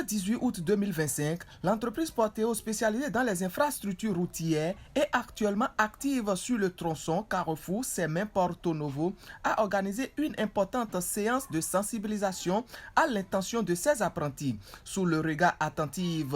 18 août 2025, l'entreprise Porteo spécialisée dans les infrastructures routières est actuellement active sur le tronçon Carrefour Semin-Porto Novo a organisé une importante séance de sensibilisation à l'intention de ses apprentis. Sous le regard attentif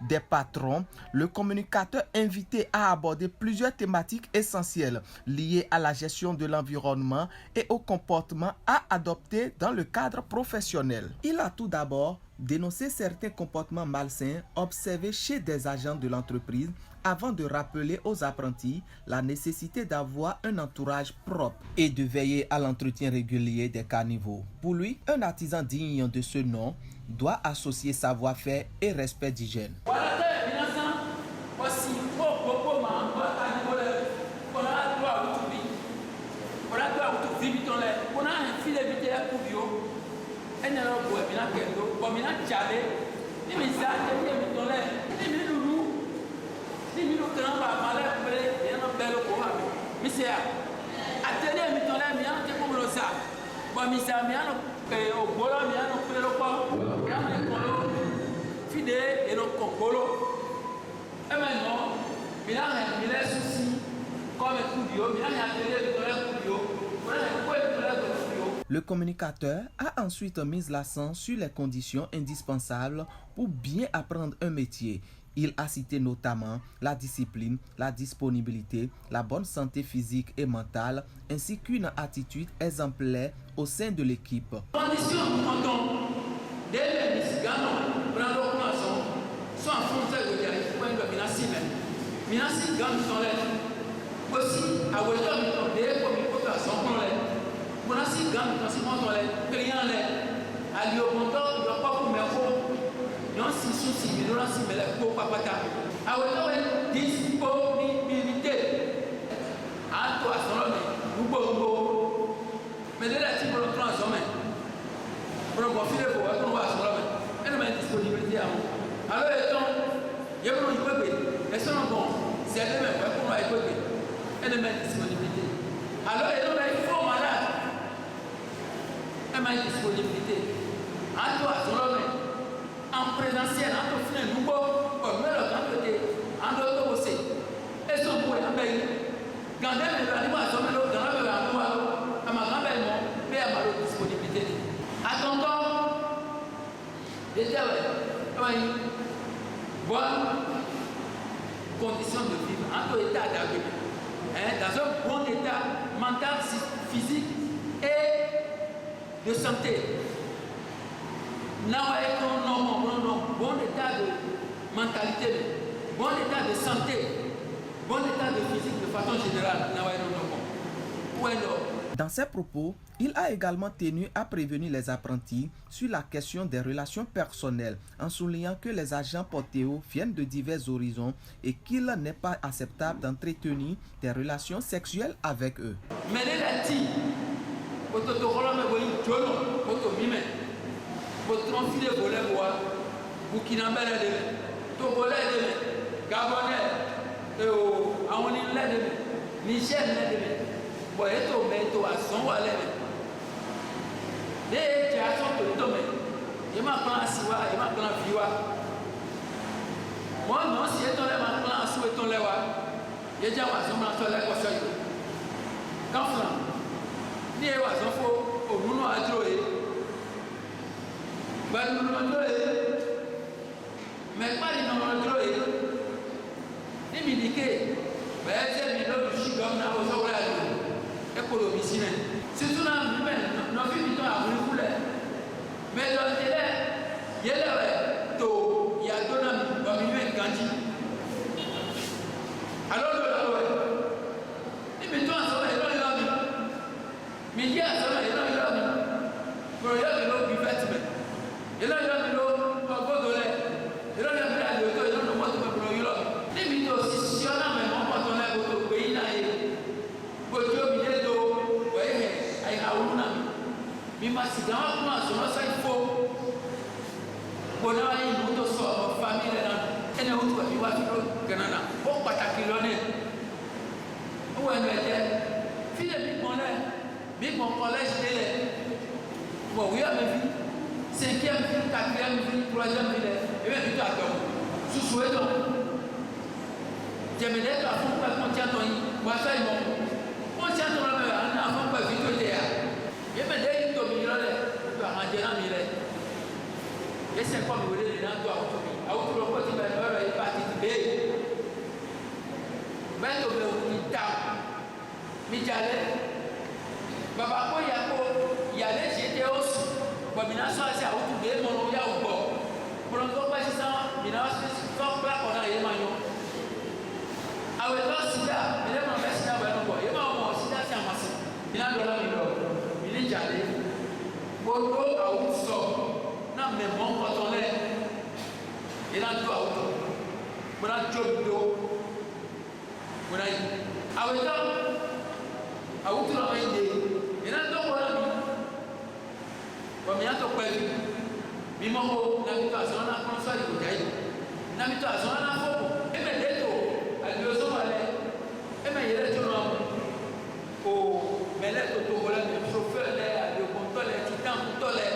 des patrons, le communicateur invité a abordé plusieurs thématiques essentielles liées à la gestion de l'environnement et au comportement à adopter dans le cadre professionnel. Il a tout d'abord dénoncer certains comportements malsains observés chez des agents de l'entreprise avant de rappeler aux apprentis la nécessité d'avoir un entourage propre et de veiller à l'entretien régulier des caniveaux. Pour lui, un artisan digne de ce nom doit associer savoir-faire et respect d'hygiène. Le communicateur a ensuite mis l'accent sur les conditions indispensables pour bien apprendre un métier. Il a cité notamment la discipline, la disponibilité, la bonne santé physique et mentale, ainsi qu'une attitude exemplaire au sein de l'équipe. En présentiel, conditions de vivre, en état d'agrément, dans un bon état mental, physique et de santé. Bon état de mentalité, bon état de santé, bon état de physique de façon générale. Dans ses propos, il a également tenu à prévenir les apprentis sur la question des relations personnelles en soulignant que les agents Porteo viennent de divers horizons et qu'il n'est pas acceptable d'entretenir des relations sexuelles avec eux. 5e ville, 4e ville, 3e ville, et bien du tout à Togo. Sous souhait donc. J'aimerais être à fond pour qu'on tient ton lit. Moi, ça, ils m'ont. On tient ton lit, on a fond pour vite au théâtre. Et bien, dès qu'il tombe, il a l'air. Tu vas ranger dans le lit. Et c'est comme vous voulez, les gens doivent tomber. À où tout le monde est parti. Ben, tu veux vous dire, Mijale, Baba, il y a les j'étais aussi. Bon, maintenant, ça, c'est à où tu veux, mon nom, il y a où bon. Pour le moment, c'est ça, maintenant, c'est ça, on a les maillons. Ah ouais, là, c'est là, mais là, on va se faire un peu. Et moi, c'est là, c'est un massif. Il a de la vie, il est jalé. Pour l'eau, à où sort. Non, mais bon, quand on est, il a tout à où. Pour un job d'eau. Aweta awutu la mainde ina ndo wala mi kwa miato kweli mimo ho na mito azona kwa swali kujai na mito azona na fopo eme leto aliozo wale eme yele to no o meleto to wala ni chauffeur le alio kontole titan kontole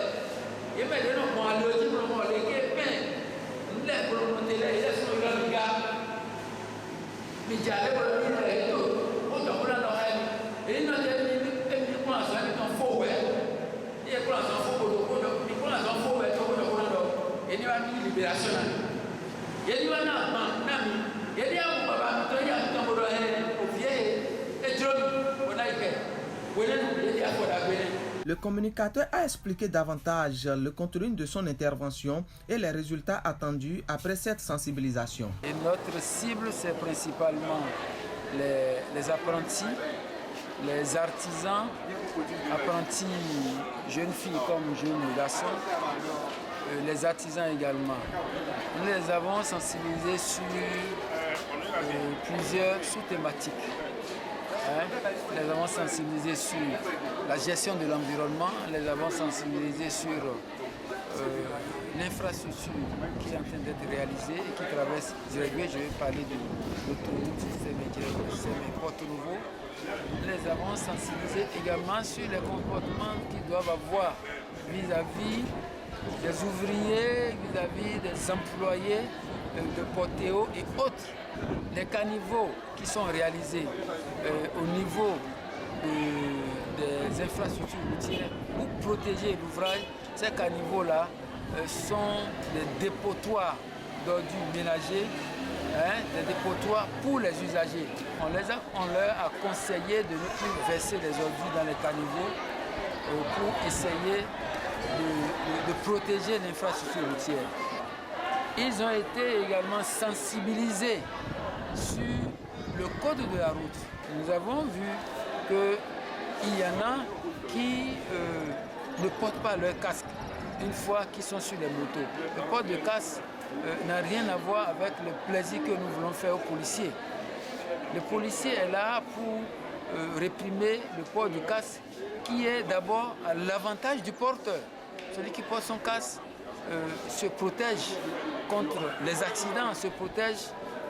eme de no mo alio ti mo le ke pen nle ko mo tele ile so la miga mi jale wala ni le to o to wala no ai e no de mi ko la so ni ton fo we e ko la so fo ko do mi ko la so fo we to ko do do e ni wa ni libération na e ni wa na ma na mi e ni amu baba mi to ya to ko do o vie e jro mi o na ike we le no e ya ko da gbe. Le communicateur a expliqué davantage le contenu de son intervention et les résultats attendus après cette sensibilisation. Et notre cible, c'est principalement les apprentis, les artisans, apprentis jeunes filles comme jeunes garçons, les artisans également. Nous les avons sensibilisés sur plusieurs sous-thématiques. Les avons sensibilisés sur la gestion de l'environnement, les avons sensibilisés sur l'infrastructure qui est en train d'être réalisée et qui traverse Djirégué. Je vais parler de l'autoroute système et Porto Novo. Nous les avons sensibilisés également sur les comportements qu'ils doivent avoir vis-à-vis des ouvriers, vis-à-vis des employés de Portéo et autres. Les caniveaux qui sont réalisés au niveau des infrastructures routières pour protéger l'ouvrage, ces caniveaux-là sont des dépotoirs d'ordures ménagers, des dépotoirs pour les usagers. On leur a conseillé de ne plus verser des ordures dans les caniveaux pour essayer de protéger l'infrastructure routière. Ils ont été également sensibilisés sur le code de la route. Nous avons vu qu'il y en a qui ne portent pas leur casque une fois qu'ils sont sur les motos. Le port de casque n'a rien à voir avec le plaisir que nous voulons faire aux policiers. Le policier est là pour réprimer le port du casque qui est d'abord à l'avantage du porteur. Celui qui porte son casque se protège contre les accidents, se protège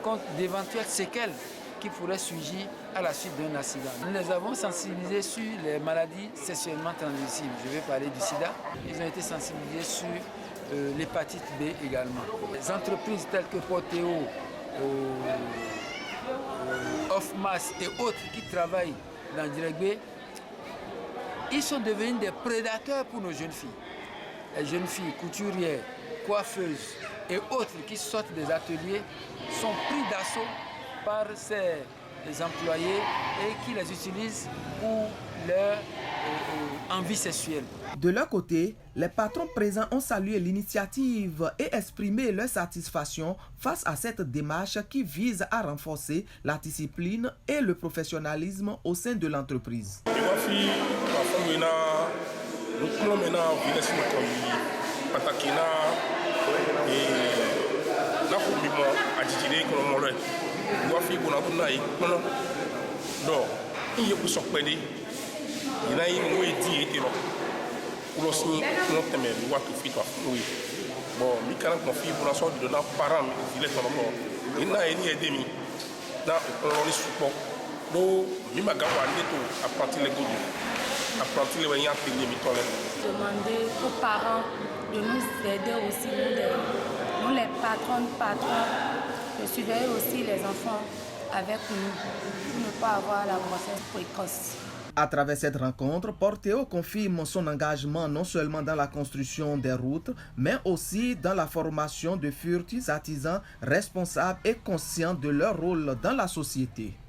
contre d'éventuelles séquelles qui pourraient surgir à la suite d'un accident. Nous les avons sensibilisés sur les maladies sexuellement transmissibles. Je vais parler du sida. Ils ont été sensibilisés sur l'hépatite B également. Les entreprises telles que Portéo, Offmas et autres qui travaillent dans Djirégué, ils sont devenus des prédateurs pour nos jeunes filles. Les jeunes filles couturières, coiffeuses et autres qui sortent des ateliers sont pris d'assaut par ces employés et qui les utilisent pour leur envie sexuelle. De leur côté, les patrons présents ont salué l'initiative et exprimé leur satisfaction face à cette démarche qui vise à renforcer la discipline et le professionnalisme au sein de l'entreprise. Demander aux parents de nous aider aussi, nous les patrons, de surveiller aussi les enfants avec nous pour ne pas avoir la grossesse précoce. À travers cette rencontre, Porteo confirme son engagement non seulement dans la construction des routes, mais aussi dans la formation de futurs artisans responsables et conscients de leur rôle dans la société.